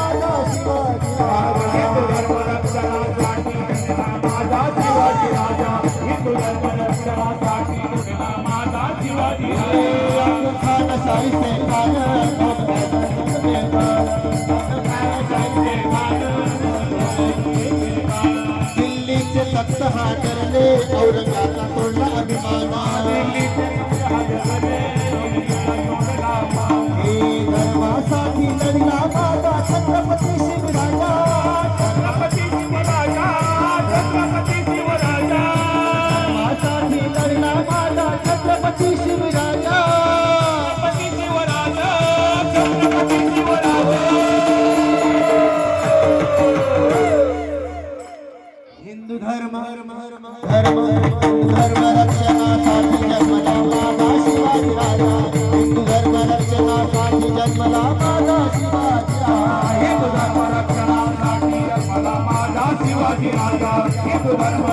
माझा शिवाजी राजा हिंदू धर्म रक्षणासाठी जगला माझा शिवाजी राजा हिंदू धर्म रक्षणासाठी जगला माझा शिवाजी राजा खान साई से खान दिल्लीचे तख्त हादरले औरंगाचा तोडला अभिमान धर्मासाठी लढला माझा छत्रपती शिवराजा छत्रपती शिवराजा छत्रपती शिवराजा धर्मासाठी लढला माझा छत्रपती शिवराजा छत्रपती शिवराजा छत्रपती शिवराजा हिंदू धर्म रक्षणासाठी जन्मला माझा शिवाजी राजा हिंदू धर्म रक्षणासाठी जन्मला माझा शिवाजी राजा हिंदू धर्म रक्षणासाठी जन्मला माझा शिवाजी राजा हिंदू धर्म